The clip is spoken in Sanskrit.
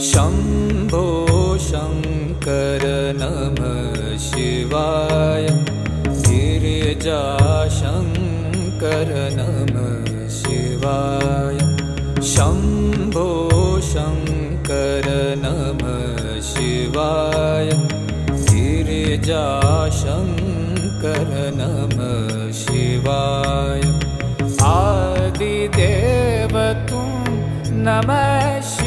शम्भो शङ्कर नमः शिवाय गिरिजाशङ्कर नमः शिवाय शम्भो शङ्कर नमः शिवाय गिरिजाशङ्कर नमः शिवाय आदिदेव तुम नमः शिवाय